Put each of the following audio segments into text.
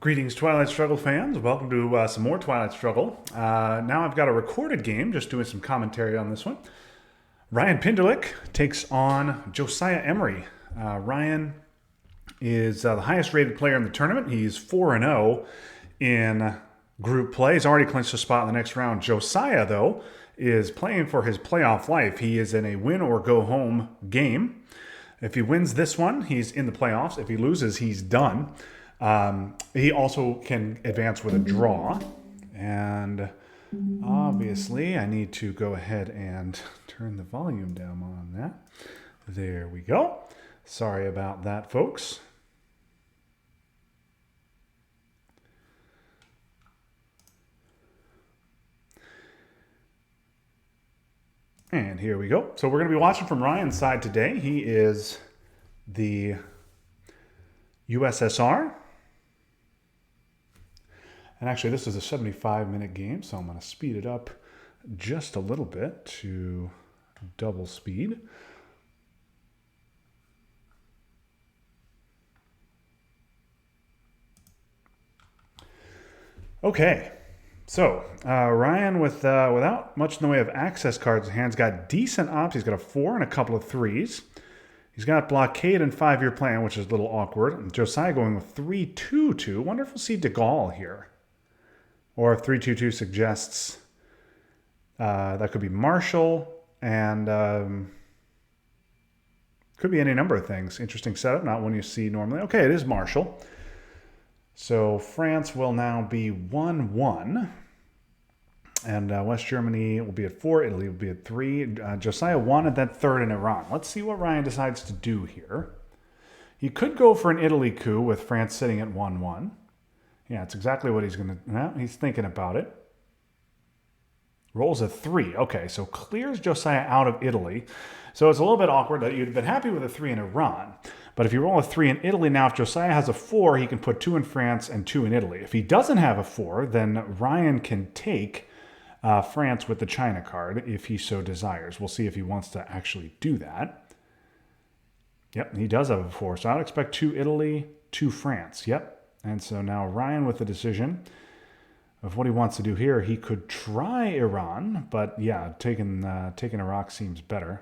Greetings, Twilight Struggle fans. Welcome to some more Twilight Struggle. Now I've got a recorded game, just doing some commentary on this one. Ryan Pindulic takes on Josiah Emery. Ryan is the highest rated player in the tournament. He's 4-0 in group play. He's already clinched a spot in the next round. Josiah, though, is playing for his playoff life. He is in a win or go home game. If he wins this one, he's in the playoffs. If he loses, he's done. He also can advance with a draw. And obviously, I need to go ahead and turn the volume down on that. There we go. Sorry about that, folks. And here we go. So we're going to be watching from Ryan's side today. He is the USSR. And actually, this is a 75-minute game, so I'm going to speed it up just a little bit to double speed. Okay, so Ryan, without much in the way of access cards in hand, has got decent ops. He's got a 4 and a couple of 3s. He's got blockade and 5-year plan, which is a little awkward. And Josiah going with 3-2-2. Wonder if we'll see De Gaulle here. Or if 3-2-2 suggests that could be Marshall and could be any number of things. Interesting setup, not one you see normally. Okay, it is Marshall. So France will now be 1-1. And West Germany will be at 4. Italy will be at 3. Josiah wanted that third in Iran. Let's see what Ryan decides to do here. He could go for an Italy coup with France sitting at 1-1. Yeah, it's exactly what he's going to... Well, he's thinking about it. Rolls a 3. Okay, so clears Josiah out of Italy. So it's a little bit awkward that you'd been happy with a 3 in Iran. But if you roll a 3 in Italy now, if Josiah has a 4, he can put 2 in France and 2 in Italy. If he doesn't have a 4, then Ryan can take France with the China card if he so desires. We'll see if he wants to actually do that. Yep, he does have a 4. So I'd expect 2 Italy, 2 France. Yep. And so now Ryan with the decision of what he wants to do here. He could try Iran, but yeah, taking Iraq seems better.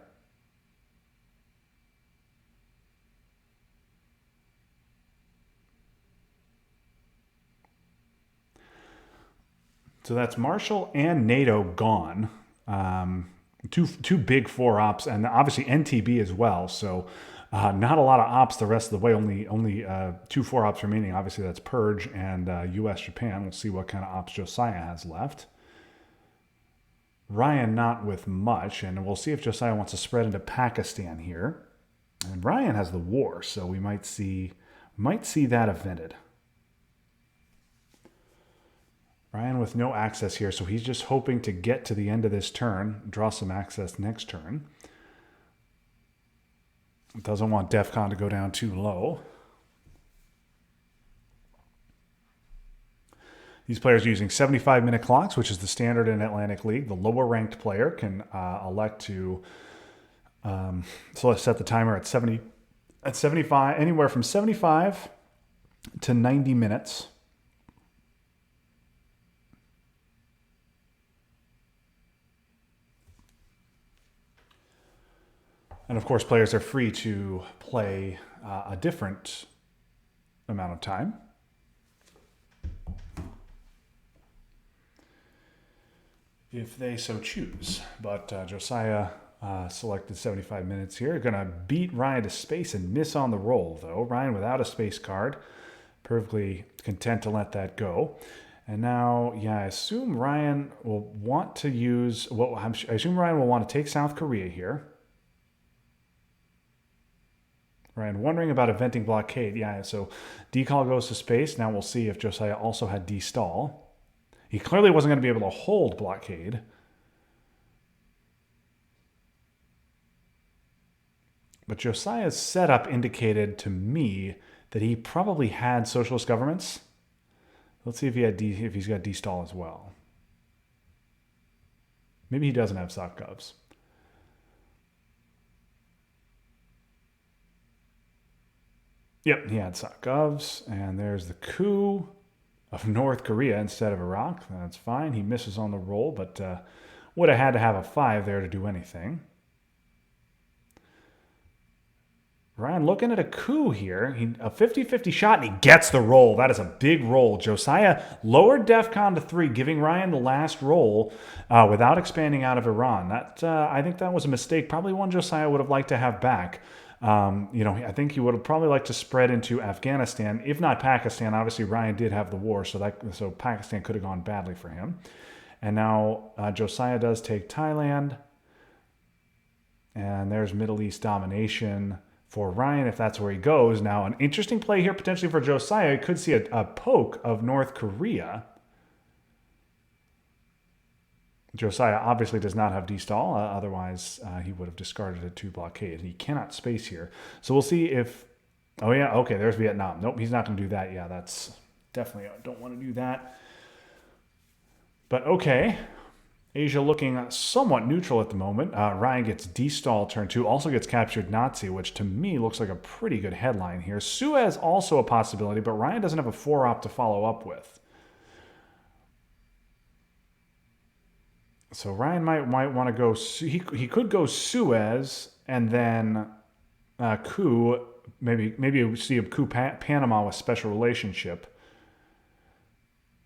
So that's Marshall and NATO gone. Two big 4 ops, and obviously NTB as well. So not a lot of ops the rest of the way. Only 2 4 ops remaining. Obviously that's Purge and U.S. Japan. We'll see what kind of ops Josiah has left. Ryan not with much, and we'll see if Josiah wants to spread into Pakistan here. And Ryan has the war, so we might see that evented. Ryan with no access here, so he's just hoping to get to the end of this turn, draw some access next turn. Doesn't want DEFCON to go down too low. These players are using 75-minute clocks, which is the standard in Atlantic League. The lower-ranked player can elect to so let's set the timer at 75, anywhere from 75 to 90 minutes. And of course, players are free to play a different amount of time. If they so choose. But Josiah selected 75 minutes here. Going to beat Ryan to space and miss on the roll, though. Ryan without a space card. Perfectly content to let that go. And now, yeah, I assume Ryan will want to use... Well, I assume Ryan will want to take South Korea here. Ryan wondering about eventing blockade. Yeah, so decall goes to space. Now we'll see if Josiah also had destall. He clearly wasn't going to be able to hold blockade. But Josiah's setup indicated to me that he probably had socialist governments. Let's see if he's got destall as well. Maybe he doesn't have soft govs. Yep, he had govs, and there's the coup. of North Korea instead of Iraq. That's fine. He misses on the roll, but would have had to have a 5 there to do anything. Ryan looking at a coup here. A 50-50 shot, and he gets the roll. That is a big roll. Josiah lowered DEFCON to 3, giving Ryan the last roll without expanding out of Iran. I think that was a mistake. Probably one Josiah would have liked to have back. I think he would have probably liked to spread into Afghanistan, if not Pakistan. Obviously, Ryan did have the war, so Pakistan could have gone badly for him. And now Josiah does take Thailand. And there's Middle East domination for Ryan, if that's where he goes. Now, an interesting play here potentially for Josiah. You could see a poke of North Korea. Josiah obviously does not have D-stall. Otherwise, he would have discarded a 2 blockade. He cannot space here. So we'll see if... Oh, yeah. Okay, there's Vietnam. Nope, he's not going to do that. Yeah, that's definitely... I don't want to do that. But okay. Asia looking somewhat neutral at the moment. Ryan gets D-stall turn 2, also gets captured Nazi, which to me looks like a pretty good headline here. Suez also a possibility, but Ryan doesn't have a 4-op to follow up with. So Ryan might want to go... He could go Suez and then coup. Maybe we see a coup Panama with special relationship.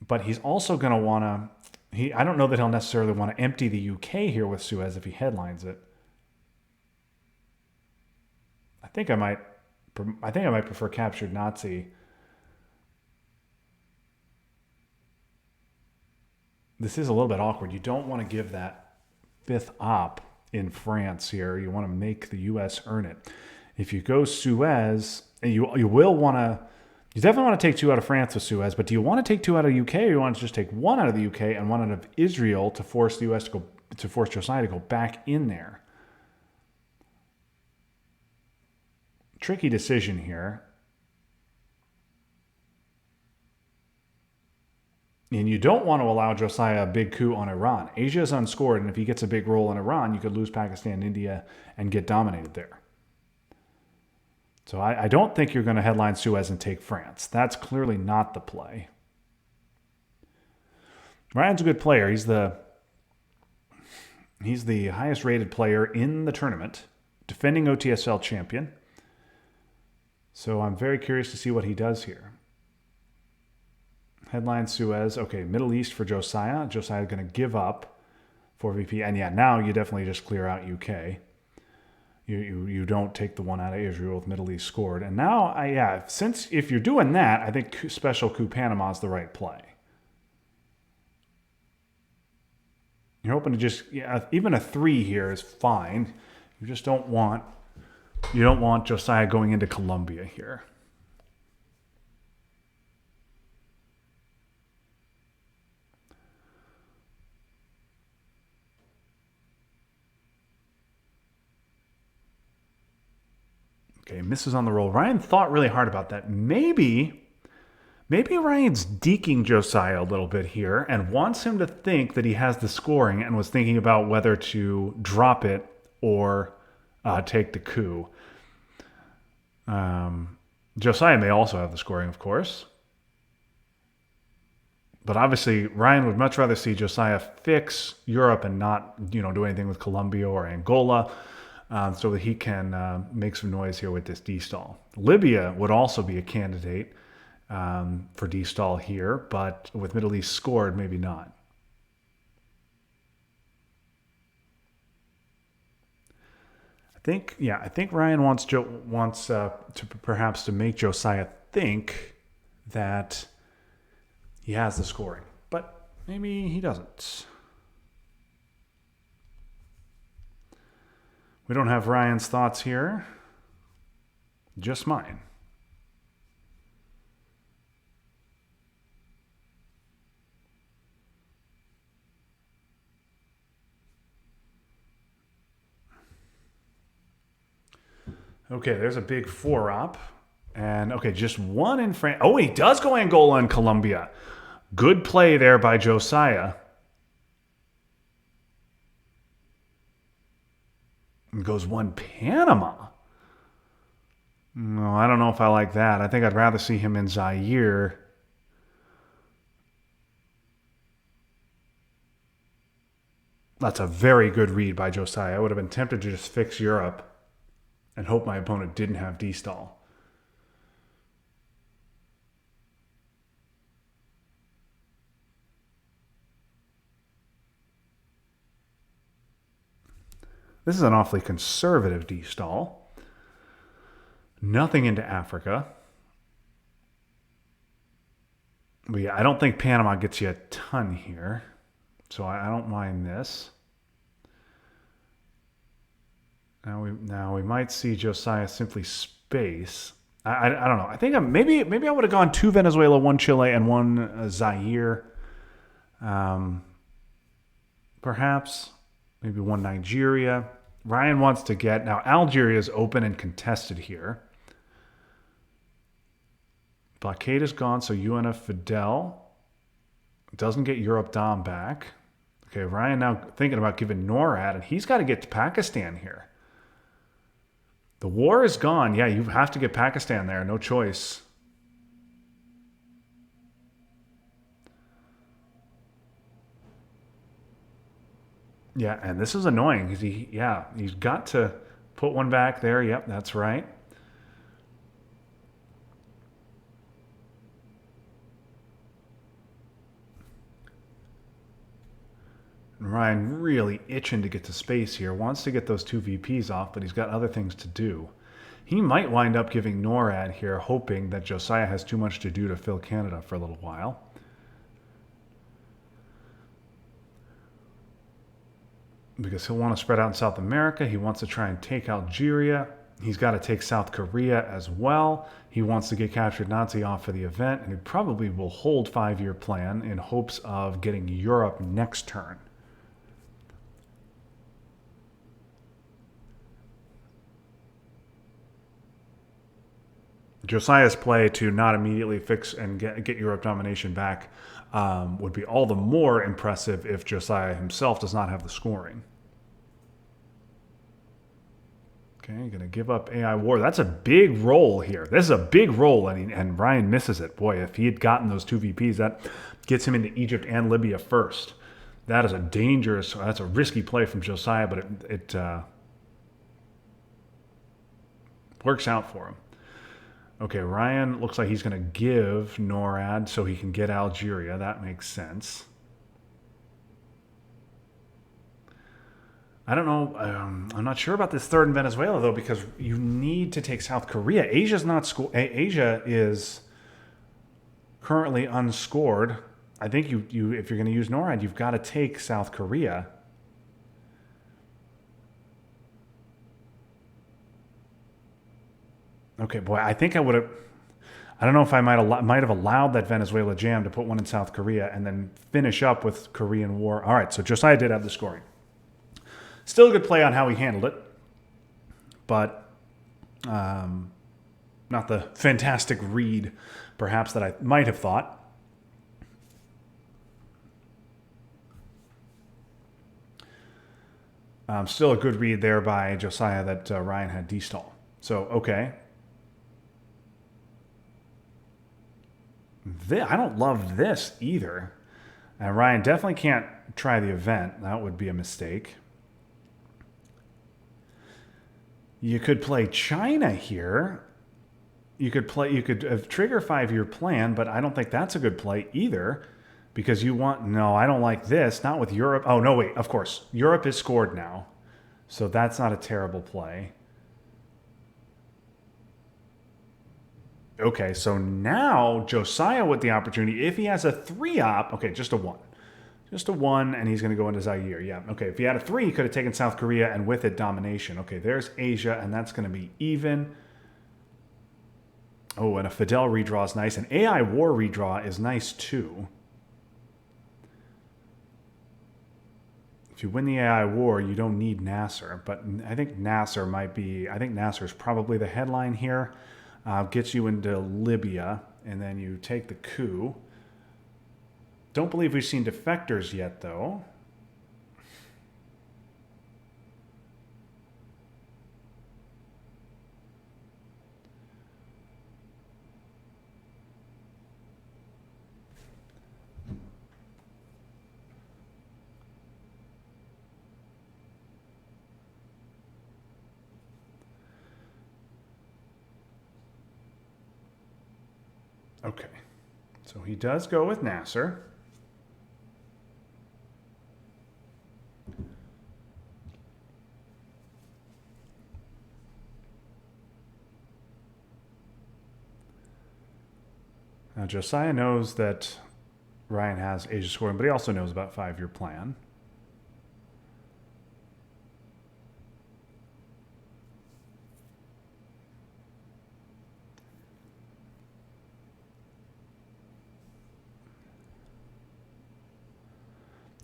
But he's also going to want to... I don't know that he'll necessarily want to empty the UK here with Suez if he headlines it. I think I might prefer captured Nazi. This is a little bit awkward. You don't want to give that 5th op in France here. You want to make the US earn it. If you go Suez, you will want to... You definitely want to take 2 out of France with Suez, but do you want to take 2 out of the UK, or you want to just take 1 out of the UK and 1 out of Israel to force the US to force Josiah to go back in there? Tricky decision here. And you don't want to allow Josiah a big coup on Iran. Asia is unscored, and if he gets a big roll in Iran, you could lose Pakistan and India and get dominated there. So I don't think you're going to headline Suez and take France. That's clearly not the play. Ryan's a good player. He's the highest rated player in the tournament, defending OTSL champion. So I'm very curious to see what he does here. Headline Suez. Okay, Middle East for Josiah. Josiah is going to give up for VP. And yeah, now you definitely just clear out UK. You don't take the 1 out of Israel with Middle East scored. And now, if you're doing that, I think special coup Panama is the right play. You're hoping to just, even a 3 here is fine. You just don't want Josiah going into Colombia here. Okay, misses on the roll. Ryan thought really hard about that. Maybe Ryan's deking Josiah a little bit here and wants him to think that he has the scoring and was thinking about whether to drop it or take the coup. Josiah may also have the scoring, of course. But obviously, Ryan would much rather see Josiah fix Europe and not, do anything with Colombia or Angola. So that he can make some noise here with this D-stall. Libya would also be a candidate for D-stall here, but with Middle East scored, maybe not. I think Ryan wants to perhaps to make Josiah think that he has the scoring, but maybe he doesn't. We don't have Ryan's thoughts here, just mine. Okay, there's a big 4-op. And okay, just 1 in France. Oh, he does go Angola and Colombia. Good play there by Josiah. And goes 1 Panama. No, I don't know if I like that. I think I'd rather see him in Zaire. That's a very good read by Josiah. I would have been tempted to just fix Europe and hope my opponent didn't have D-stall. This is an awfully conservative D-stall. Nothing into Africa. But yeah, I don't think Panama gets you a ton here. So I don't mind this. Now we might see Josiah simply space. I don't know. I think maybe I would have gone 2 Venezuela, 1 Chile, and 1 Zaire. Perhaps maybe 1 Nigeria. Ryan wants to get now. Algeria is open and contested here. Blockade is gone, so UNF Fidel doesn't get Europe Dom back. Okay, Ryan now thinking about giving NORAD, and he's got to get to Pakistan here. The war is gone. Yeah, you have to get Pakistan there. No choice. Yeah, and this is annoying because he's got to put one back there. Yep, that's right. Ryan really itching to get to space here. Wants to get those 2 VPs off, but he's got other things to do. He might wind up giving NORAD here, hoping that Josiah has too much to do to fill Canada for a little while. Because he'll want to spread out in South America. He wants to try and take Algeria. He's got to take South Korea as well. He wants to get captured Nazi off for the event, and he probably will hold 5-year plan in hopes of getting Europe next turn. Josiah's play to not immediately fix and get Europe domination back would be all the more impressive if Josiah himself does not have the scoring. Okay, going to give up AI war. That's a big roll here. This is a big roll, and Ryan misses it. Boy, if he had gotten those 2 VPs, that gets him into Egypt and Libya first. That is that's a risky play from Josiah, but it works out for him. Okay, Ryan looks like he's going to give NORAD so he can get Algeria. That makes sense. I don't know. I'm not sure about this third in Venezuela, though, because you need to take South Korea. Asia is currently unscored. I think you if you're going to use NORAD, you've got to take South Korea. Okay, boy, I think I would have. I don't know if I might have allowed that Venezuela jam to put one in South Korea and then finish up with Korean War. All right, so Josiah did have the scoring. Still a good play on how he handled it, but not the fantastic read, perhaps, that I might have thought. Still a good read there by Josiah that Ryan had D-stall. So, okay. I don't love this either. Ryan definitely can't try the event. That would be a mistake. You could play China here. You could trigger 5-year plan, but I don't think that's a good play either, because no, I don't like this. Not with Europe. Oh, no, wait, of course. Europe is scored now, so that's not a terrible play. Okay, so now Josiah with the opportunity, if he has a 3-op, okay, just a 1. Just a 1, and he's going to go into Zaire. Yeah, okay, if he had a 3, he could have taken South Korea, and with it, domination. Okay, there's Asia, and that's going to be even. Oh, and a Fidel redraw is nice. An AI war redraw is nice, too. If you win the AI war, you don't need Nasser, but I think Nasser is probably the headline here. Gets you into Libya, and then you take the coup. Don't believe we've seen defectors yet, though. Okay. So he does go with Nasser. Now, Josiah knows that Ryan has Asia scoring, but he also knows about five-year plan.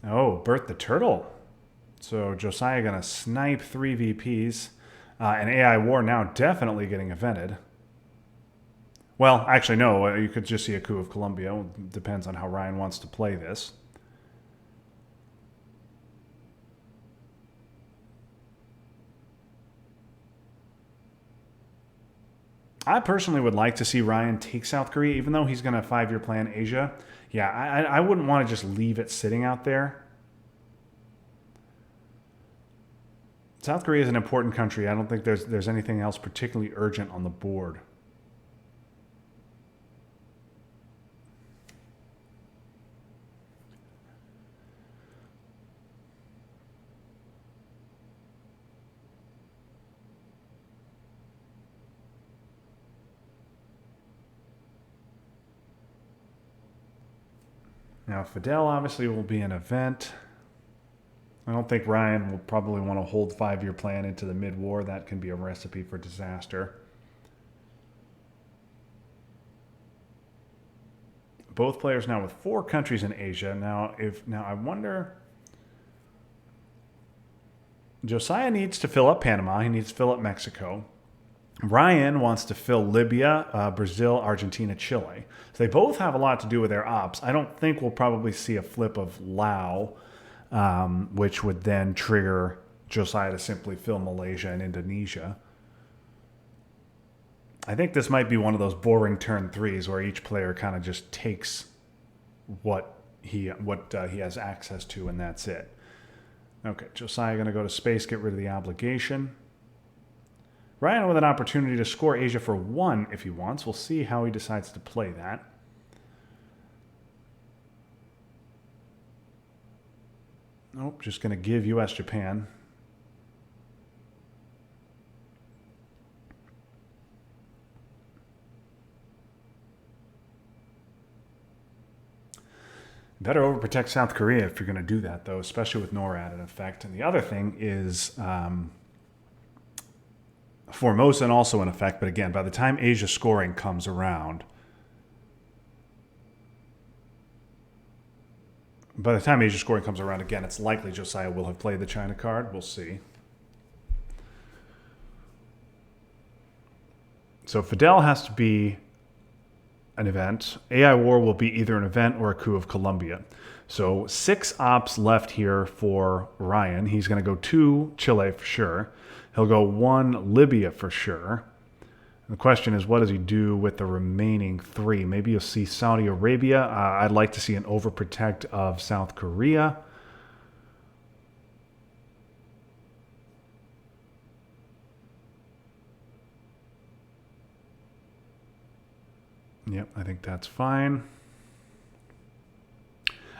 Oh, Bert the Turtle. So Josiah going to snipe 3 VPs. And AI War now definitely getting invented. Well, actually, no. You could just see a coup of Colombia. It depends on how Ryan wants to play this. I personally would like to see Ryan take South Korea, even though he's going to 5-year plan Asia. Yeah, I wouldn't want to just leave it sitting out there. South Korea is an important country. I don't think there's anything else particularly urgent on the board. Now, Fidel obviously will be an event. I don't think Ryan will probably want to hold 5-year plan into the mid-war. That can be a recipe for disaster. Both players now with 4 countries in Asia. Now I wonder. Josiah needs to fill up Panama. He needs to fill up Mexico. Ryan wants to fill Libya, Brazil, Argentina, Chile. So they both have a lot to do with their ops. I don't think we'll probably see a flip of Laos, which would then trigger Josiah to simply fill Malaysia and Indonesia. I think this might be one of those boring turn 3s where each player kind of just takes what he has access to, and that's it. Okay, Josiah going to go to space, get rid of the obligation. Ryan with an opportunity to score Asia for 1 if he wants. We'll see how he decides to play that. Nope, just going to give US Japan. Better overprotect South Korea if you're going to do that, though, especially with NORAD in effect. And the other thing is Formosan also in effect, but again, by the time Asia scoring comes around, again, it's likely Josiah will have played the China card. We'll see. So Fidel has to be an event. AI War will be either an event or a coup of Colombia. So 6 ops left here for Ryan. He's going to go 2 Chile for sure. He'll go 1 Libya for sure. And the question is, what does he do with the remaining 3? Maybe you'll see Saudi Arabia. I'd like to see an overprotect of South Korea. Yep, I think that's fine.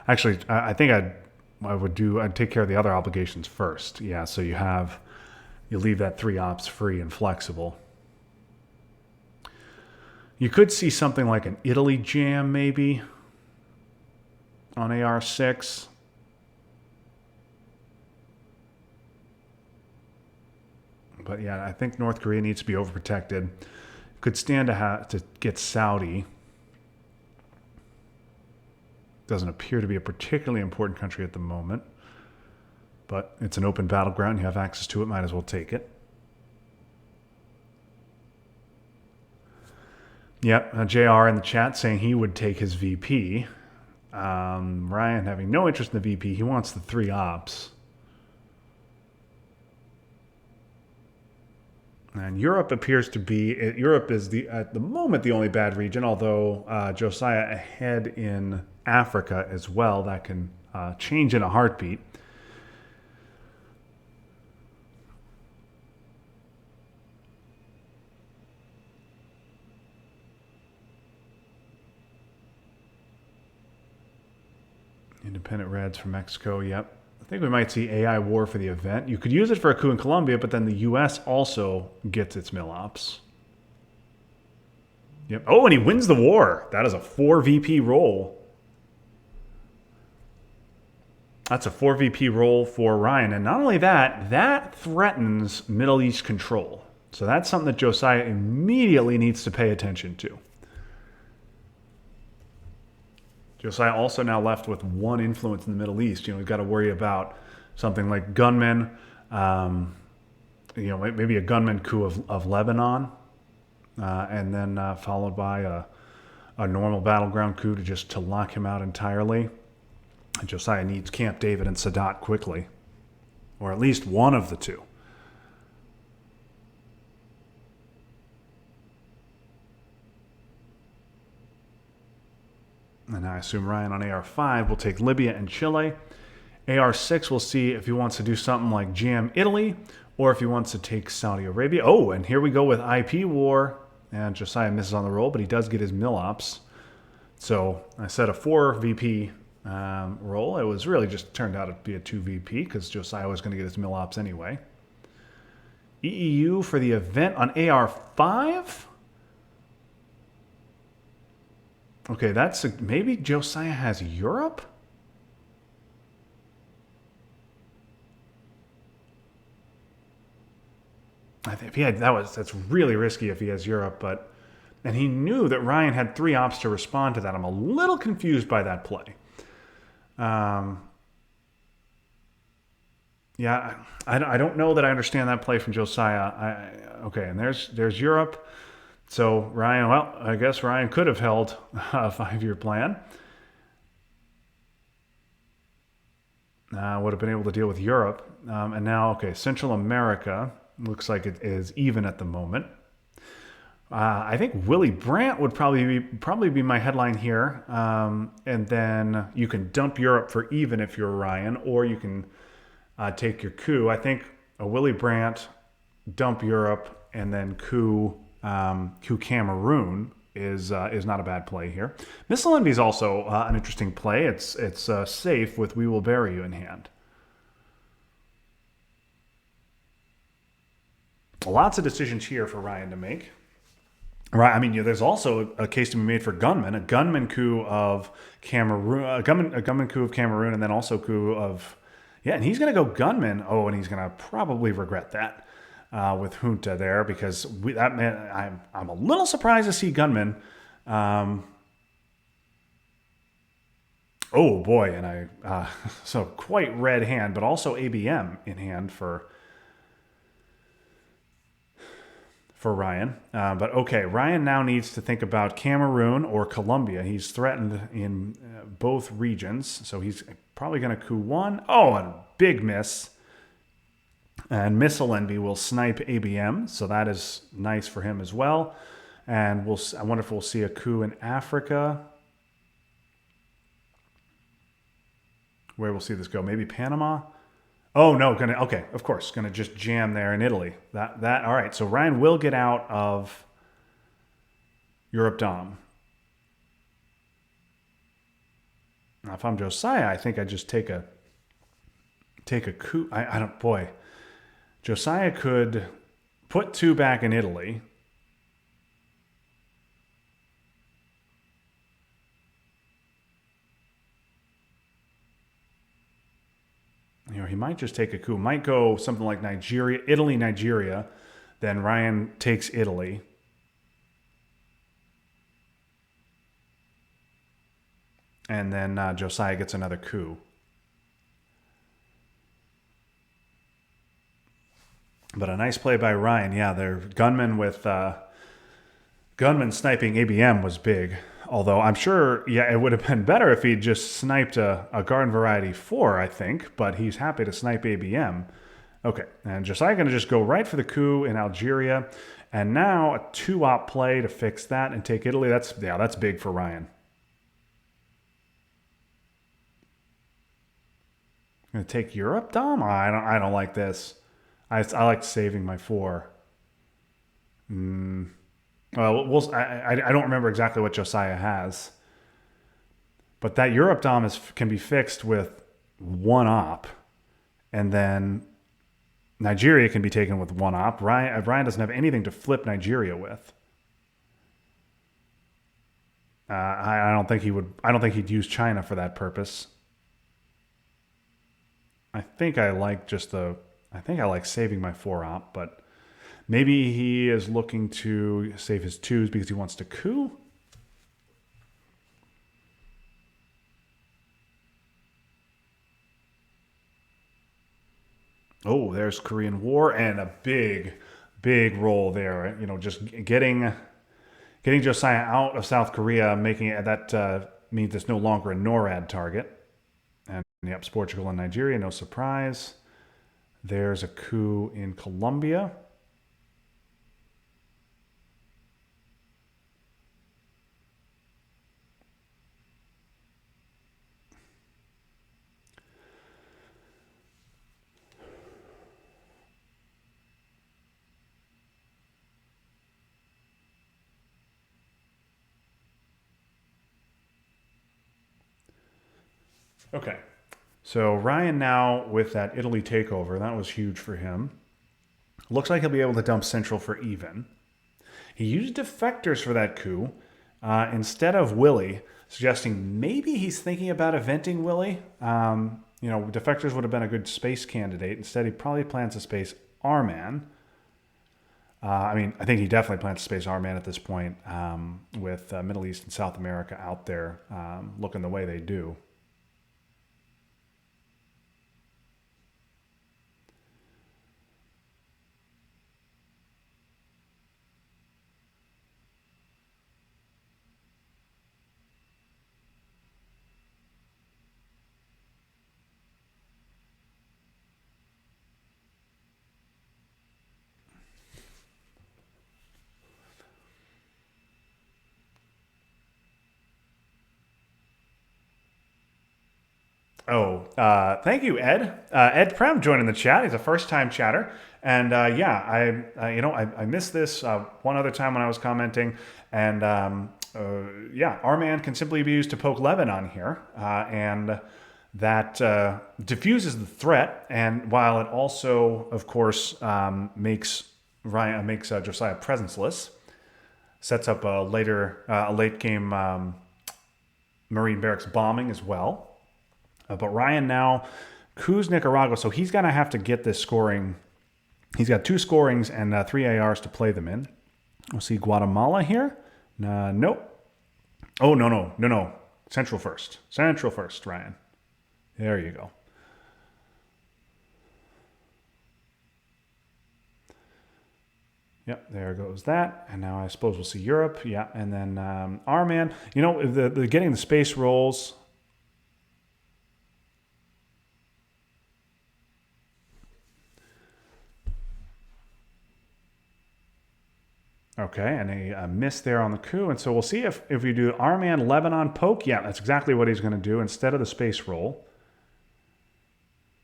Actually, I think I'd take care of the other obligations first. Yeah, so you leave that 3 ops free and flexible. You could see something like an Italy jam maybe on AR6. But yeah, I think North Korea needs to be overprotected. Could stand to get Saudi. Doesn't appear to be a particularly important country at the moment. But it's an open battleground. You have access to it. Might as well take it. Yep, JR in the chat saying he would take his VP. Ryan having no interest in the VP. He wants the 3 ops. And Europe appears to be... Europe is, at the moment, the only bad region, although Josiah ahead in Africa as well. That can change in a heartbeat. Independent Reds from Mexico, yep. I think we might see AI war for the event. You could use it for a coup in Colombia, but then the U.S. also gets its mill ops. Yep. Oh, and he wins the war. That is a 4 VP roll. That's a 4 VP roll for Ryan. And not only that, that threatens Middle East control. So that's something that Josiah immediately needs to pay attention to. Josiah also now left with 1 influence in the Middle East. We've got to worry about something like gunmen, maybe a gunman coup of Lebanon, and then followed by a normal battleground coup to lock him out entirely. And Josiah needs Camp David and Sadat quickly, or at least one of the two. And I assume Ryan on AR5 will take Libya and Chile. AR6 will see if he wants to do something like jam Italy or if he wants to take Saudi Arabia. Oh, and here we go with IP war. And Josiah misses on the roll, but he does get his mill ops. So I said a 4 VP roll. It was really just turned out to be a 2 VP because Josiah was going to get his mill ops anyway. EEU for the event on AR5? Okay, maybe Josiah has Europe? I think if he had that's really risky if he has Europe, and he knew that Ryan had 3 ops to respond to that. I'm a little confused by that play. Yeah, I don't know that I understand that play from Josiah. Okay, and there's Europe. So Ryan, well, I guess Ryan could have held a 5-year plan. Would have been able to deal with Europe. And now, okay, Central America looks like it is even at the moment. I think Willy Brandt would probably be my headline here. And then you can dump Europe for even if you're Ryan, or you can take your coup. I think a Willy Brandt, dump Europe, and then coup Cameroon is not a bad play here. Missile Envy is also an interesting play. It's safe with We Will Bury You in hand. Lots of decisions here for Ryan to make. Right. I mean, there's also a case to be made for gunmen. A gunman coup of Cameroon, a gunman coup of Cameroon, and then also coup of, and he's going to go gunman. Oh, and he's going to probably regret that with Junta there, because I'm a little surprised to see gunmen. Oh boy, and so quite red hand, but also ABM in hand for Ryan. But okay, Ryan now needs to think about Cameroon or Colombia. He's threatened in both regions, so he's probably going to coup 1. Oh, and a big miss. And Missile Envy will snipe ABM, so that is nice for him as well. And I wonder if we'll see a coup in Africa. Where we'll see this go? Maybe Panama? Oh no, okay, of course, gonna just jam there in Italy. That all right. So Ryan will get out of Europe Dom. Now, if I'm Josiah, I think I just take a coup. I don't. Boy, Josiah could put 2 back in Italy. He might just take a coup. Might go something like Nigeria, Italy, Nigeria. Then Ryan takes Italy. And then Josiah gets another coup. But a nice play by Ryan. Yeah, their gunman sniping ABM was big. Although I'm sure, it would have been better if he just sniped a Garden Variety 4, I think. But he's happy to snipe ABM. Okay, and Josiah going to just go right for the coup in Algeria. And now a 2-op play to fix that and take Italy. That's big for Ryan. Going to take Europe, Dom? I don't like this. I like saving my 4. Well, I don't remember exactly what Josiah has. But that Europe dom can be fixed with one op, and then Nigeria can be taken with one op. Ryan doesn't have anything to flip Nigeria with. I don't think he would. I don't think he'd use China for that purpose. I think I like just the. I think I like saving my 4-op, but maybe he is looking to save his 2s because he wants to coup. Oh, there's Korean War and a big role there. You know, just getting Josiah out of South Korea, making it that means it's no longer a NORAD target. And yep, it's Portugal and Nigeria, no surprise. There's a coup in Colombia. Okay. So Ryan now with that Italy takeover, that was huge for him. Looks like he'll be able to dump Central for even. He used defectors for that coup instead of Willie, suggesting maybe he's thinking about eventing Willie. You know, defectors would have been a good space candidate. Instead, he probably plans to space R-Man. I mean, I think he definitely plans to space R-Man at this point with Middle East and South America out there looking the way they do. Oh, thank you, Ed. Ed Prem joining the chat. He's a first-time chatter, and yeah, I missed this one other time when I was commenting, and yeah, R-Man can simply be used to poke Lebanon here, and that diffuses the threat, and while it also, of course, makes Josiah presenceless, sets up a late game Marine barracks bombing as well. But Ryan now coups Nicaragua, so he's going to have to get this scoring. He's got 2 scorings and 3 ARs to play them in. We'll see Guatemala here. Nope. Oh, no. Central first, Ryan. There you go. Yep, there goes that. And now I suppose we'll see Europe. Yeah, and then R-Man. You know, the getting the space rolls. Okay, and a miss there on the coup. And so we'll see if we do R-Man Lebanon poke. Yeah, that's exactly what he's going to do instead of the space roll.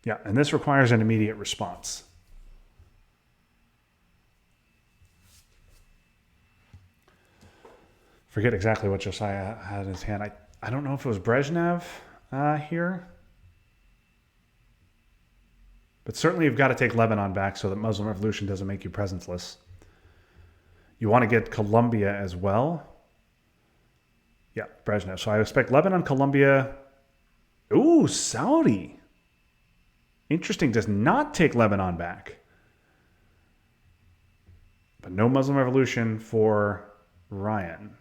Yeah, and this requires an immediate response. Forget exactly what Josiah had in his hand. I don't know if it was Brezhnev here. But certainly you've got to take Lebanon back so that Muslim Revolution doesn't make you presenceless. You want to get Colombia as well. Yeah, Brezhnev. So I expect Lebanon, Colombia. Ooh, Saudi. Interesting. Does not take Lebanon back. But no Muslim Revolution for Ryan.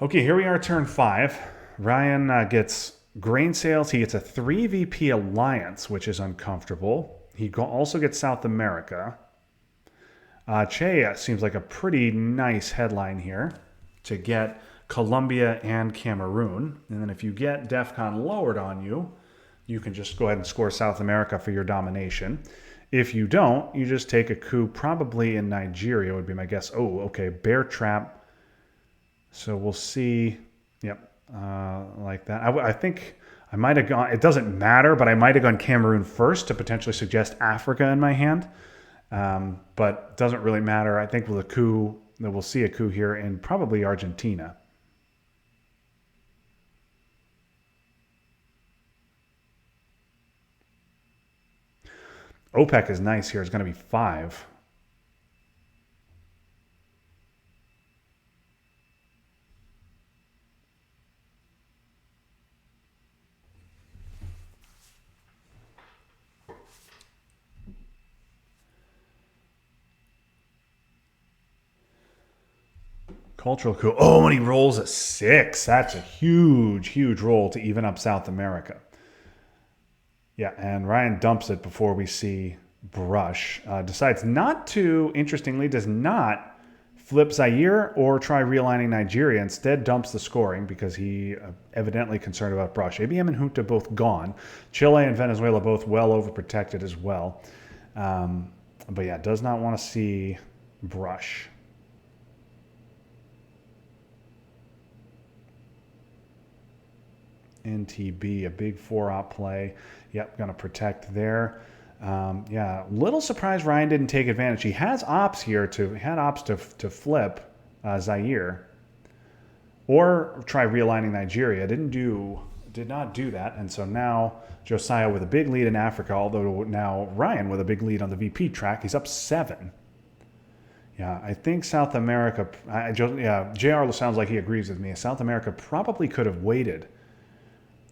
Okay, here we are, turn 5. Ryan gets grain sales. He gets a 3 VP alliance, which is uncomfortable. He also gets South America. Che seems like a pretty nice headline here to get Colombia and Cameroon. And then if you get DEFCON lowered on you, you can just go ahead and score South America for your domination. If you don't, you just take a coup probably in Nigeria would be my guess. Oh, okay, bear trap. So we'll see. Yep, like that. I think I might have gone, it doesn't matter, but I might have gone Cameroon first to potentially suggest Africa in my hand. But doesn't really matter. I think with a coup, that we'll see a coup here in probably Argentina. OPEC is nice here. It's going to be 5. Cultural coup. Oh, and he rolls a 6. That's a huge, huge roll to even up South America. Yeah, and Ryan dumps it before we see Brush. Decides not to, interestingly, does not flip Zaire or try realigning Nigeria. Instead, dumps the scoring because he evidently concerned about Brush. ABM and Junta both gone. Chile and Venezuela both well overprotected as well. But yeah, does not want to see Brush. NTB, a big 4-op play. Yep, going to protect there. Yeah, little surprised Ryan didn't take advantage. He has ops here to flip Zaire or try realigning Nigeria. Did not do that, and so now Josiah with a big lead in Africa. Although now Ryan with a big lead on the VP track. He's up 7. Yeah, I think South America. JR sounds like he agrees with me. South America probably could have waited.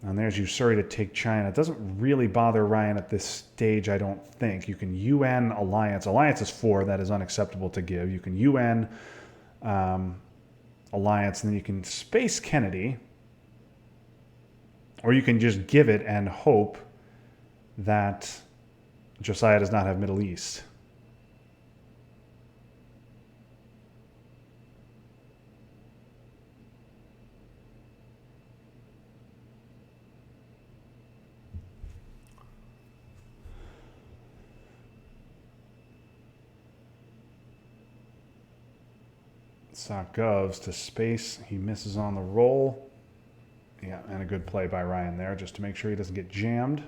And there's Usuri to take China. It doesn't really bother Ryan at this stage, I don't think. You can UN Alliance. Alliance is 4. That is unacceptable to give. You can UN Alliance, and then you can space Kennedy. Or you can just give it and hope that Josiah does not have Middle East. Sock Govs to space. He misses on the roll. Yeah, and a good play by Ryan there just to make sure he doesn't get jammed.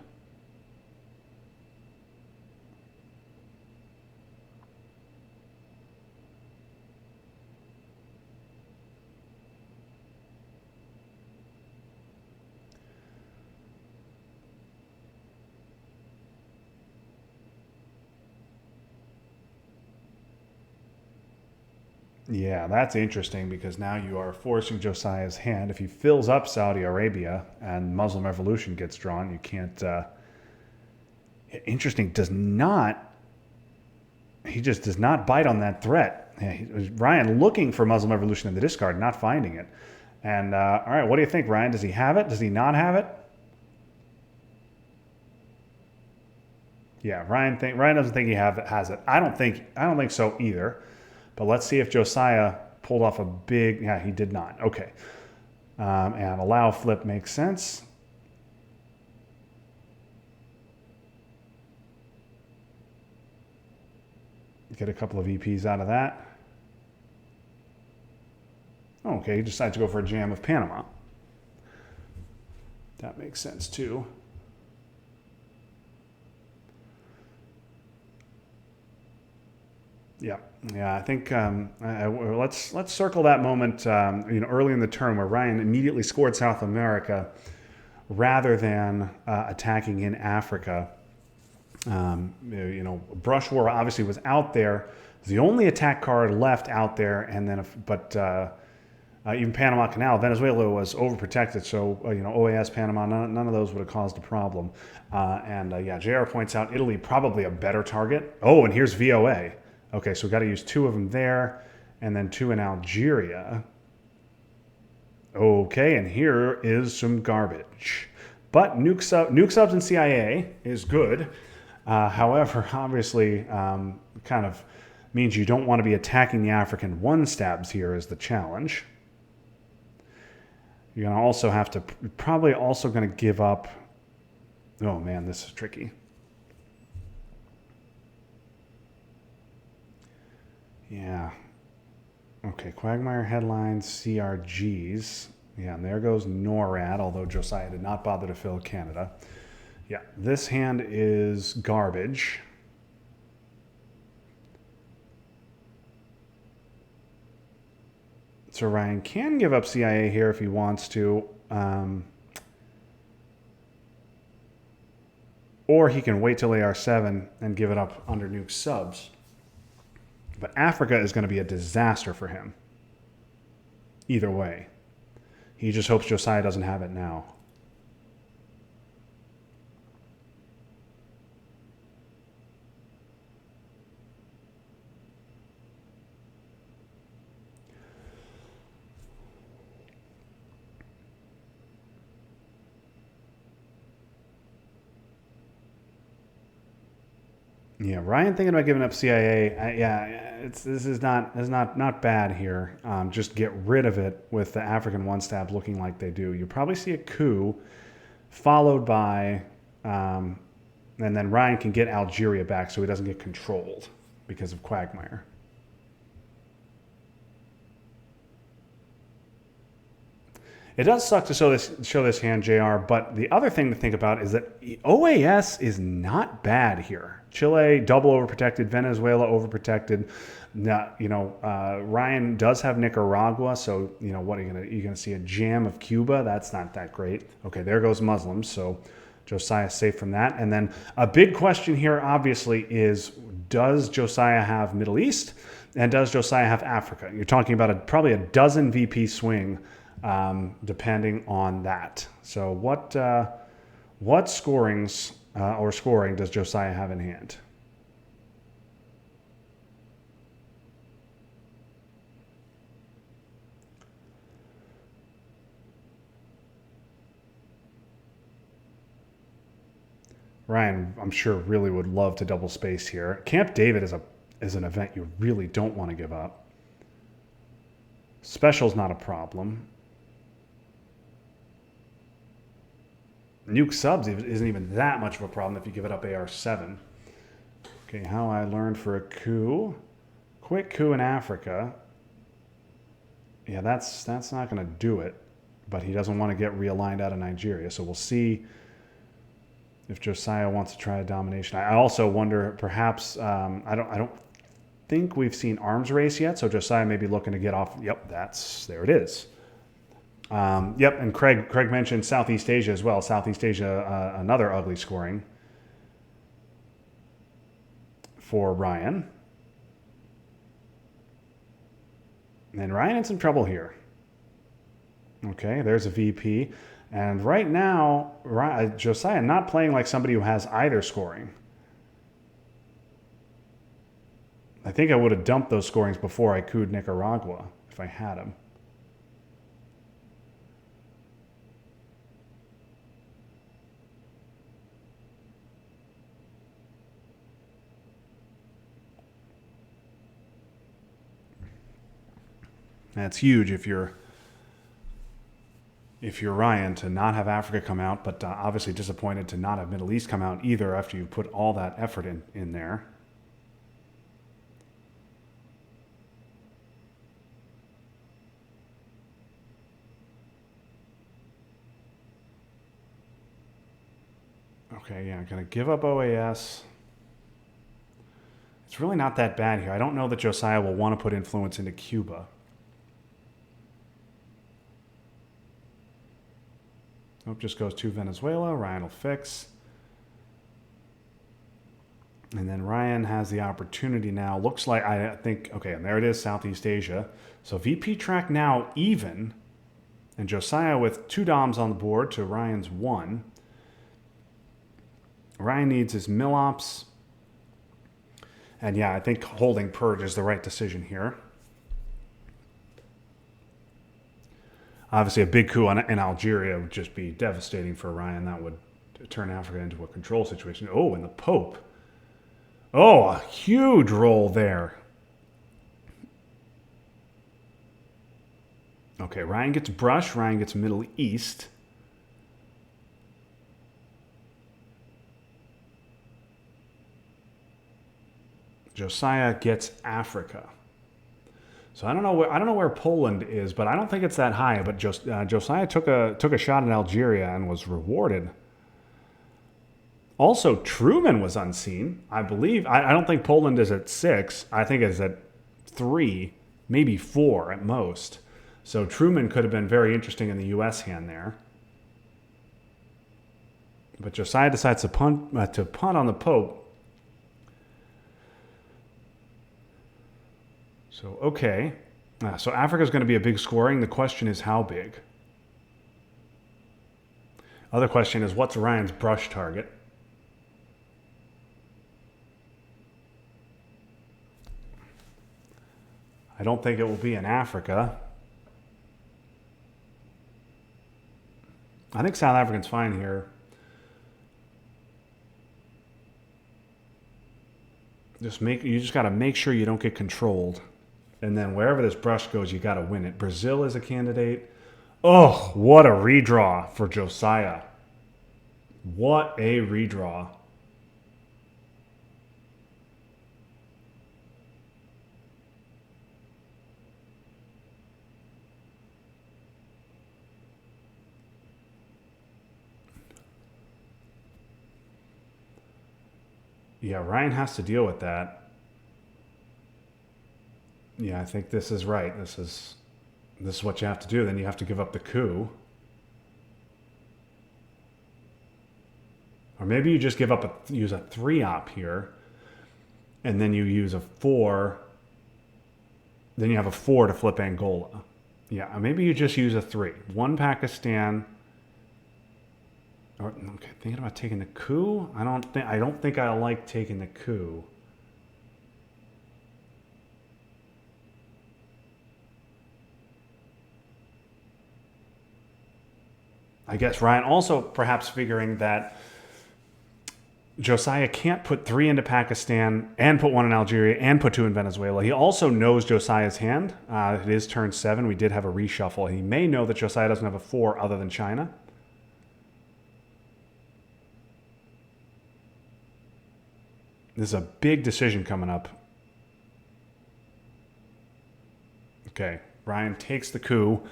Yeah, that's interesting because now you are forcing Josiah's hand. If he fills up Saudi Arabia and Muslim Revolution gets drawn, you can't. Interesting, he just does not bite on that threat. Ryan looking for Muslim Revolution in the discard, not finding it. And all right, what do you think, Ryan? Does he have it? Does he not have it? Yeah, Ryan doesn't think he has it. I don't think so either. But let's see if Josiah pulled off a big... Yeah, he did not. Okay. And allow flip makes sense. Get a couple of EPs out of that. Okay, he decides to go for a jam of Panama. That makes sense too. Yeah, I think let's circle that moment. Early in the turn where Ryan immediately scored South America, rather than attacking in Africa. Brush War obviously was out there. It was the only attack card left out there, and then even Panama Canal, Venezuela was overprotected, so OAS, Panama, none of those would have caused a problem. JR points out Italy probably a better target. Oh, and here's VOA. Okay, so we've got to use 2 of them there, and then 2 in Algeria. Okay, and here is some garbage. But nuke subs and CIA is good. However, obviously, kind of means you don't want to be attacking the African one-stabs here is the challenge. You're going to also have to, probably also going to give up. Oh man, this is tricky. Yeah. Okay, Quagmire headlines, CRGs. Yeah, and there goes NORAD, although Josiah did not bother to fill Canada. Yeah, this hand is garbage. So Ryan can give up CIA here if he wants to. or he can wait till AR7 and give it up under nuke subs. But Africa is going to be a disaster for him. Either way. He just hopes Josiah doesn't have it now. Yeah, Ryan thinking about giving up CIA. This is not bad here. Just get rid of it with the African one stab looking like they do. You'll probably see a coup, followed by, and then Ryan can get Algeria back so he doesn't get controlled because of Quagmire. It does suck to show this hand, JR, but the other thing to think about is that OAS is not bad here. Chile, double overprotected. Venezuela, overprotected. Ryan does have Nicaragua, so, what are you're gonna see a jam of Cuba? That's not that great. Okay, there goes Muslims, so Josiah's safe from that. And then a big question here, obviously, is does Josiah have Middle East, and does Josiah have Africa? You're talking about probably a dozen VP swing, depending on that. So what scorings or scoring does Josiah have in hand? Ryan, I'm sure, really would love to double space here. Camp David is an event you really don't want to give up. Special's not a problem. Nuke subs isn't even that much of a problem if you give it up AR7. Okay, how I learned for a coup. Quick coup in Africa. Yeah, that's not going to do it. But he doesn't want to get realigned out of Nigeria. So we'll see if Josiah wants to try a domination. I also wonder, perhaps, I don't think we've seen arms race yet. So Josiah may be looking to get off. Yep, there it is. And Craig mentioned Southeast Asia as well. Southeast Asia, another ugly scoring for Ryan. And Ryan in some trouble here. Okay, there's a VP. And right now, Josiah not playing like somebody who has either scoring. I think I would have dumped those scorings before I cooed Nicaragua if I had them. That's huge if you're Ryan to not have Africa come out, but obviously disappointed to not have Middle East come out either after you put all that effort in there. Okay, yeah, I'm going to give up OAS. It's really not that bad here. I don't know that Josiah will want to put influence into Cuba. Nope, just goes to Venezuela. Ryan will fix. And then Ryan has the opportunity now. Looks like, I think, okay, and there it is, Southeast Asia. So VP track now even. And Josiah with 2 DOMs on the board to Ryan's 1. Ryan needs his Millops. And yeah, I think holding Purge is the right decision here. Obviously, a big coup in Algeria would just be devastating for Ryan. That would turn Africa into a control situation. Oh, and the Pope. Oh, a huge roll there. Okay, Ryan gets Brush. Ryan gets Middle East. Josiah gets Africa. So I don't know where Poland is, but I don't think it's that high. But Josiah took a shot at Algeria and was rewarded. Also, Truman was unseen. I believe. I don't think Poland is at 6. I think it's at 3, maybe 4 at most. So Truman could have been very interesting in the U.S. hand there. But Josiah decides to punt on the Pope. So, okay. So Africa's going to be a big scoring. The question is how big? Other question is, what's Ryan's brush target? I don't think it will be in Africa. I think South African's fine here. You just got to make sure you don't get controlled. And then wherever this brush goes, you got to win it. Brazil is a candidate. Oh, what a redraw for Josiah. What a redraw. Yeah, Ryan has to deal with that. Yeah, I think this is right. This is what you have to do. Then you have to give up the coup. Or maybe you just use a 3-op here, and then you use a 4. Then you have a 4 to flip Angola. Yeah, maybe you just use a 3. 1 Pakistan. Okay, thinking about taking the coup. I don't think I like taking the coup. I guess Ryan also perhaps figuring that Josiah can't put 3 into Pakistan and put 1 in Algeria and put 2 in Venezuela. He also knows Josiah's hand. It is turn 7. We did have a reshuffle. He may know that Josiah doesn't have a 4 other than China. This is a big decision coming up. Okay, Ryan takes the coup,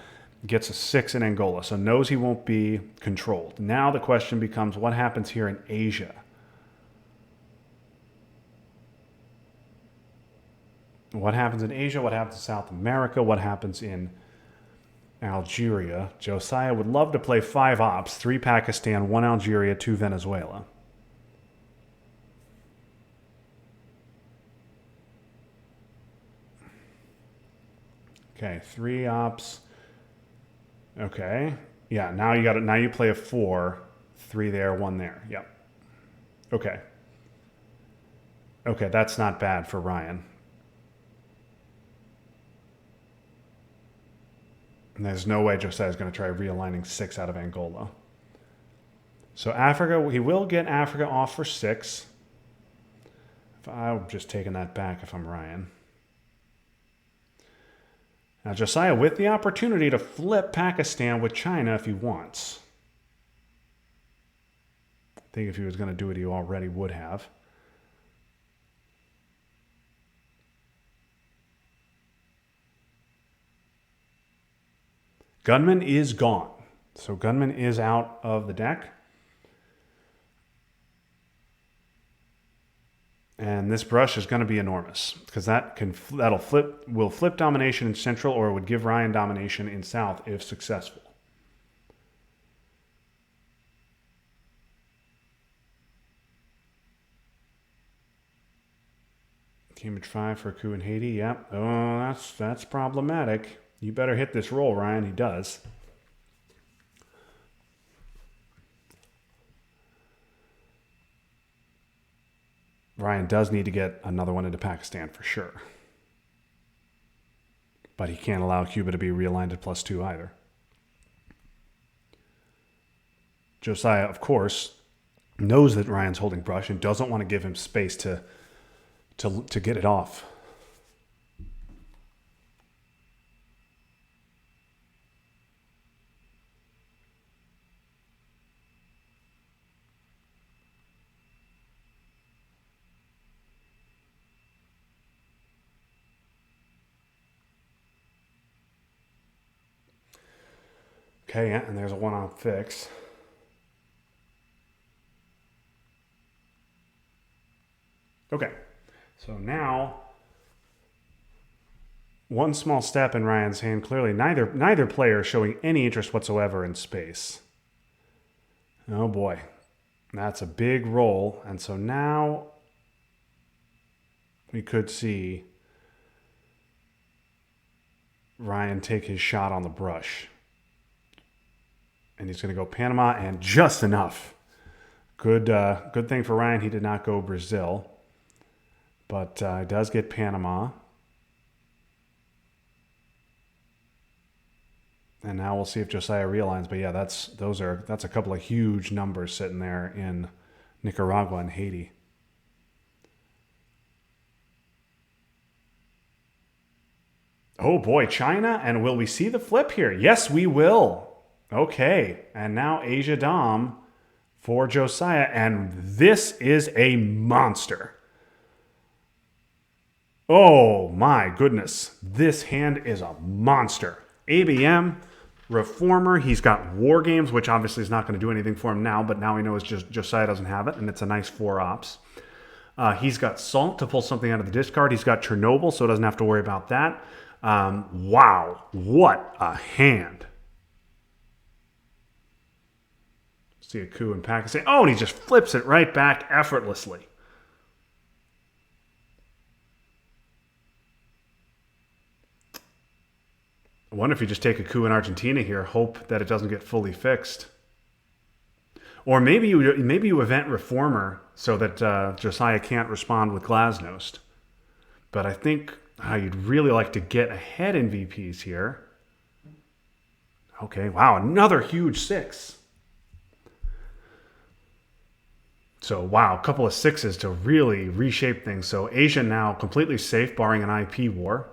gets a 6 in Angola, so knows he won't be controlled. Now the question becomes, what happens here in Asia? What happens in Asia? What happens in South America? What happens in Algeria? Josiah would love to play 5 ops, 3 Pakistan, 1 Algeria, 2 Venezuela. Okay, 3 ops. Okay. Yeah, now you play a 4, 3 there, 1 there. Yep. Okay. Okay, that's not bad for Ryan. And there's no way Josiah's going to try realigning 6 out of Angola. So Africa, he will get Africa off for 6. I'm just taking that back if I'm Ryan. Now Josiah with the opportunity to flip Pakistan with China if he wants. I think if he was going to do it, he already would have. Gunman is gone. So Gunman is out of the deck. And this brush is going to be enormous because will flip domination in Central, or it would give Ryan domination in South if successful. Cambridge 5 for a coup in Haiti. Yep. Oh, that's problematic. You better hit this roll, Ryan. He does. Ryan does need to get another one into Pakistan for sure. But he can't allow Cuba to be realigned at +2 either. Josiah, of course, knows that Ryan's holding brush and doesn't want to give him space to get it off. Okay, yeah, and there's a 1-op fix. Okay, so now one small step in Ryan's hand. Clearly, neither player showing any interest whatsoever in space. Oh boy. That's a big roll. And so now we could see Ryan take his shot on the brush. And he's going to go Panama, and just enough. Good thing for Ryan, he did not go Brazil. But he does get Panama. And now we'll see if Josiah realigns. But yeah, that's a couple of huge numbers sitting there in Nicaragua and Haiti. Oh boy, China, and will we see the flip here? Yes, we will. Okay, and now Asia Dom for Josiah, and this is a monster. Oh my goodness, this hand is a monster. ABM, Reformer, he's got War Games, which obviously is not going to do anything for him now, but now we know it's just Josiah doesn't have it, and it's a nice 4 ops. He's got Salt to pull something out of the discard. He's got Chernobyl, so doesn't have to worry about that. Wow, what a hand. See a coup in Pakistan. Oh, and he just flips it right back effortlessly. I wonder if you just take a coup in Argentina here, hope that it doesn't get fully fixed. Or maybe you event Reformer so that Josiah can't respond with Glasnost. But I think you'd really like to get ahead in VPs here. Okay, wow, another huge 6. So, wow, a couple of 6s to really reshape things. So Asia now completely safe, barring an IP war.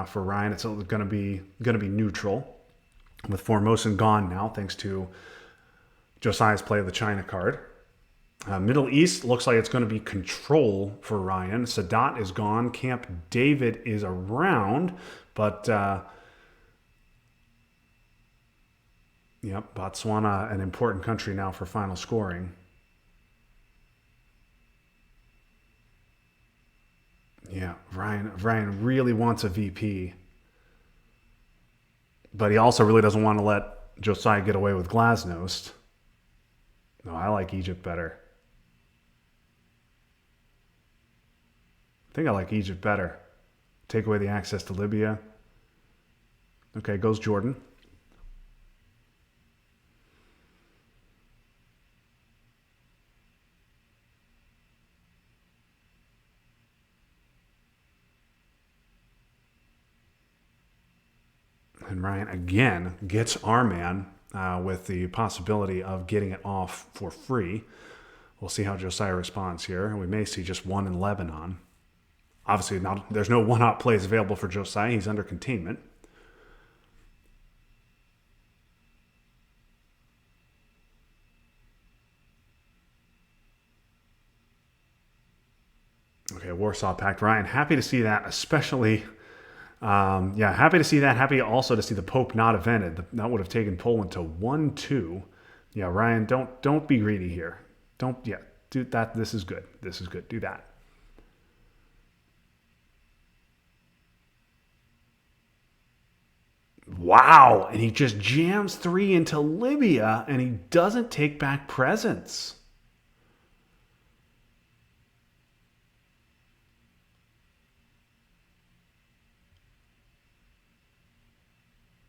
For Ryan, it's going to be neutral, with Formosan gone now, thanks to Josiah's play of the China card. Middle East looks like it's going to be control for Ryan. Sadat is gone. Camp David is around, but Botswana, an important country now for final scoring. Yeah, Ryan really wants a VP. But he also really doesn't want to let Josiah get away with Glasnost. No, I like Egypt better. I think I like Egypt better. Take away the access to Libya. Okay, goes Jordan. And Ryan again gets our man with the possibility of getting it off for free. We'll see how Josiah responds here. We may see just 1 in Lebanon. Obviously, now there's no 1-op plays available for Josiah. He's under containment. Okay, Warsaw Pact. Ryan, happy to see that, especially... happy to see that. Happy also to see the Pope not evented. That would have taken Poland to 1-2. Yeah, Ryan, don't be greedy here. Do that. This is good. This is good. Do that. Wow, and he just jams 3 into Libya, and he doesn't take back presents.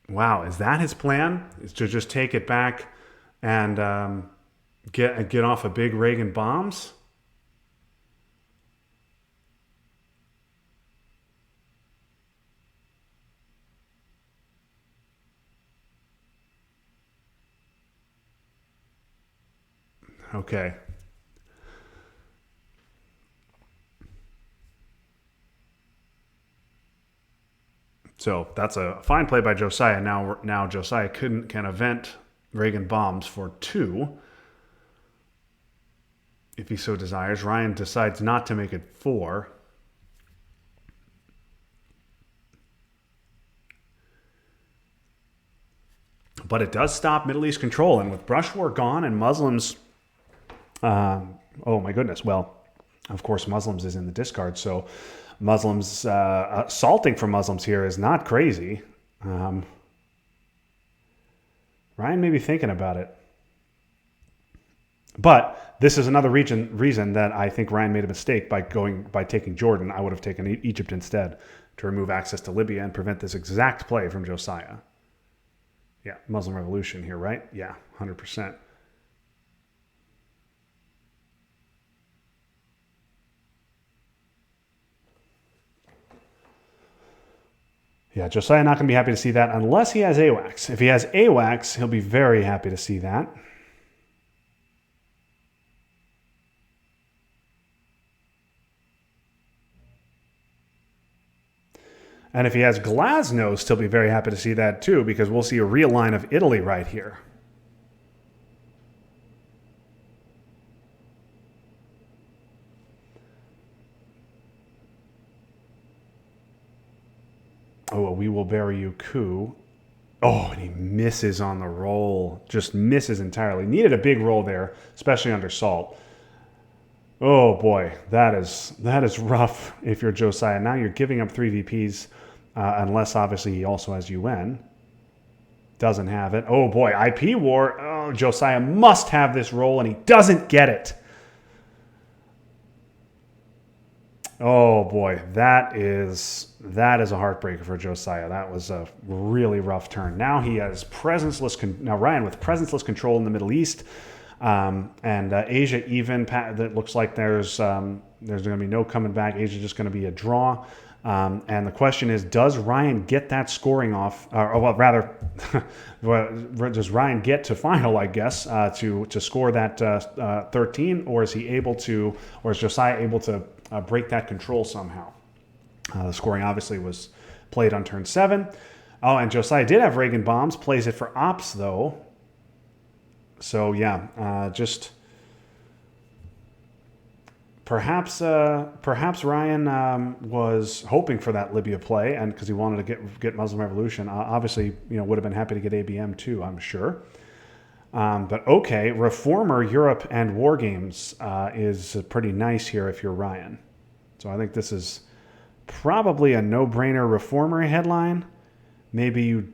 Wow, is that his plan? Is to just take it back and get off of big Reagan bombs? Okay. So that's a fine play by Josiah. Now Josiah can event Reagan bombs for 2 if he so desires. Ryan decides not to make it 4. But it does stop Middle East control. And with brush war gone and Muslims... oh my goodness. Well, of course, Muslims is in the discard. So Muslims... salting for Muslims here is not crazy. Ryan may be thinking about it. But this is another reason that I think Ryan made a mistake by taking Jordan. I would have taken Egypt instead to remove access to Libya and prevent this exact play from Josiah. Yeah, Muslim Revolution here, right? Yeah, 100%. Yeah, Josiah not going to be happy to see that unless he has AWACS. If he has AWACS, he'll be very happy to see that. And if he has Glasnost, he'll be very happy to see that too, because we'll see a real line of Italy right here. Oh, we will bury you coup. Oh, and he misses on the roll. Just misses entirely. Needed a big roll there, especially under salt. Oh boy, that is rough if you're Josiah. Now you're giving up 3 VPs, unless obviously he also has UN. Doesn't have it. Oh boy, IP war. Oh, Josiah must have this roll, and he doesn't get it. Oh boy, that is a heartbreaker for Josiah. That was a really rough turn. Now he has now Ryan with presenceless control in the Middle East, and Asia even. That looks like there's going to be no coming back. Asia just going to be a draw. And the question is, does Ryan get that scoring off? Or well, rather, does Ryan get to final? I guess to score that 13, or is he able to? Or is Josiah able to break that control somehow? The scoring obviously was played on turn 7. Oh, and Josiah did have Reagan bombs. Plays it for ops though. So yeah, just. Perhaps Ryan was hoping for that Libya play, and because he wanted to get Muslim Revolution. Obviously, would have been happy to get ABM too, I'm sure. But okay, Reformer, Europe, and War Games is pretty nice here if you're Ryan. So I think this is probably a no-brainer Reformer headline. Maybe you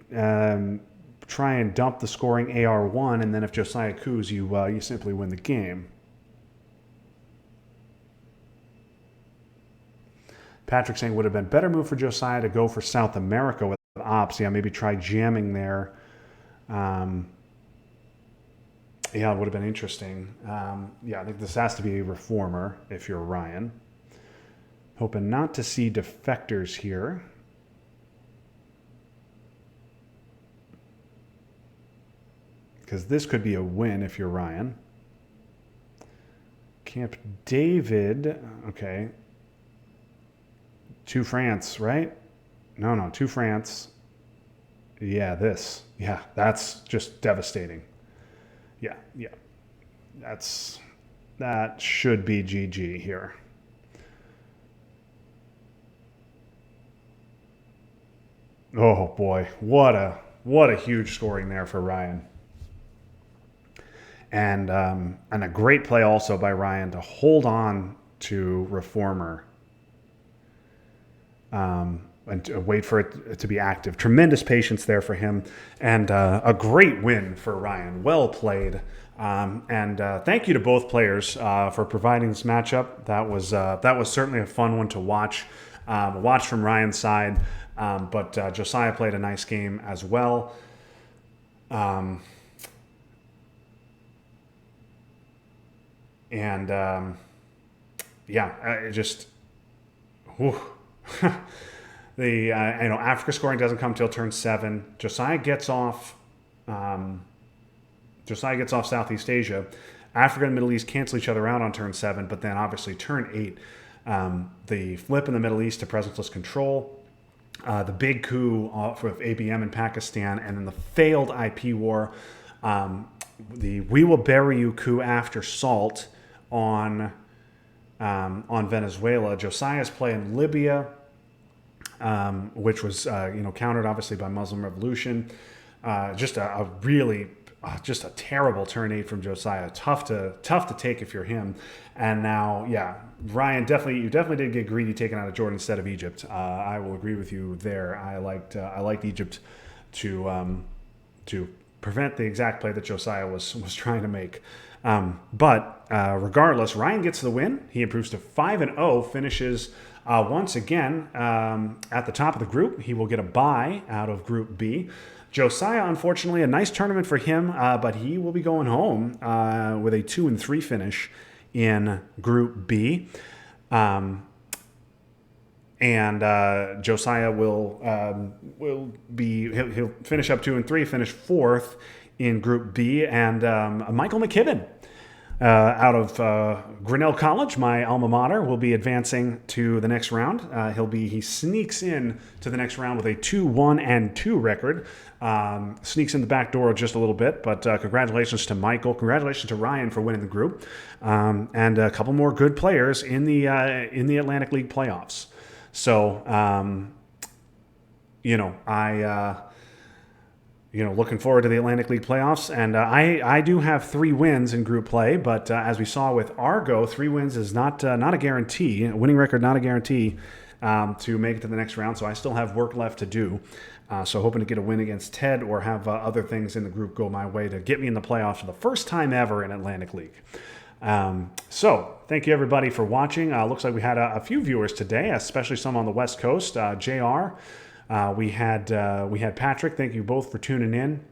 try and dump the scoring AR1, and then if Josiah coups, you simply win the game. Patrick saying would have been better move for Josiah to go for South America with ops. Yeah, maybe try jamming there. Yeah, it would have been interesting. Yeah, I think this has to be a Reformer if you're Ryan. Hoping not to see defectors here. Because this could be a win if you're Ryan. Camp David, okay. 2 France, right? No, 2 France. Yeah, this. Yeah, that's just devastating. Yeah. That should be GG here. Oh boy, what a huge scoring there for Ryan. And a great play also by Ryan to hold on to Reformer. And to wait for it to be active. Tremendous patience there for him, and a great win for Ryan. Well played, and thank you to both players for providing this matchup. That was certainly a fun one to watch. Watch from Ryan's side, but Josiah played a nice game as well. Yeah, it just. Whew. The Africa scoring doesn't come till turn 7. Josiah gets off Southeast Asia. Africa and Middle East cancel each other out on turn 7, but then obviously turn 8, the flip in the Middle East to presenceless control, the big coup with ABM in Pakistan, and then the failed IP war, the "We will bury you" coup after SALT on Venezuela. Josiah's play in Libya, which was countered obviously by Muslim Revolution. Just a terrible turn 8 from Josiah. Tough to take if you're him. And now, yeah, Ryan you definitely did get greedy taking out of Jordan instead of Egypt. I will agree with you there. I liked Egypt to prevent the exact play that Josiah was trying to make. But regardless, Ryan gets the win. He improves to 5-0, finishes once again at the top of the group. He will get a bye out of Group B. Josiah, unfortunately, a nice tournament for him, but he will be going home with a 2-3 finish in Group B. And Josiah will be he'll finish up 2-3, finish 4th in Group B, and Michael McKibben out of Grinnell College, my alma mater, will be advancing to the next round. He sneaks in to the next round with a 2-1-2 record. Sneaks in the back door just a little bit, but congratulations to Michael. Congratulations to Ryan for winning the group, and a couple more good players in the Atlantic League playoffs. So, looking forward to the Atlantic League playoffs. And I do have 3 wins in group play, but as we saw with Argo, 3 wins is not a guarantee. A winning record, not a guarantee to make it to the next round. So I still have work left to do. So hoping to get a win against Ted or have other things in the group go my way to get me in the playoffs for the first time ever in Atlantic League. So thank you everybody for watching. Looks like we had a few viewers today, especially some on the West Coast. JR, we had Patrick. Thank you both for tuning in.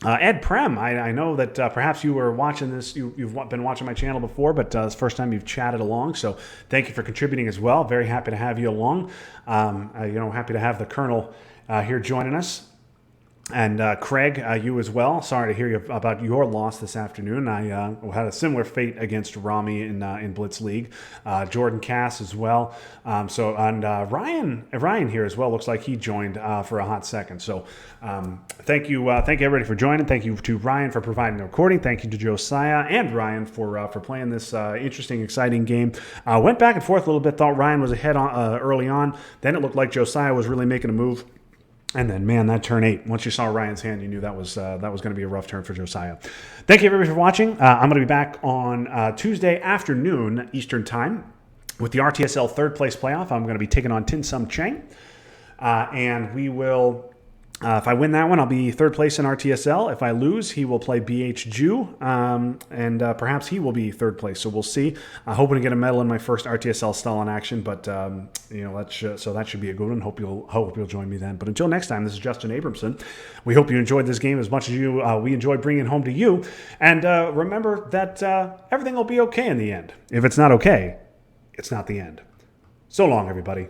Ed Prem, I know that perhaps you were watching this, you've been watching my channel before, but it's the first time you've chatted along, so thank you for contributing as well. Very happy to have you along. Happy to have the Colonel here joining us. And Craig, you as well. Sorry to hear about your loss this afternoon. I had a similar fate against Rami in Blitz League. Jordan Cass as well. Ryan here as well. Looks like he joined for a hot second. So thank you everybody for joining. Thank you to Ryan for providing the recording. Thank you to Josiah and Ryan for playing this interesting, exciting game. Went back and forth a little bit. Thought Ryan was ahead early on. Then it looked like Josiah was really making a move. And then, man, that turn 8. Once you saw Ryan's hand, you knew that was going to be a rough turn for Josiah. Thank you, everybody, for watching. I'm going to be back on Tuesday afternoon Eastern Time with the RTSL third place playoff. I'm going to be taking on Tin Sum Cheng. And we will... if I win that one, I'll be third place in RTSL. If I lose, he will play BH Jew, and perhaps he will be third place. So we'll see. Hoping to get a medal in my first RTSL stall in action, but that should be a good one. Hope you'll join me then. But until next time, this is Justin Abramson. We hope you enjoyed this game as much as we enjoyed bringing it home to you. And remember that everything will be okay in the end. If it's not okay, it's not the end. So long, everybody.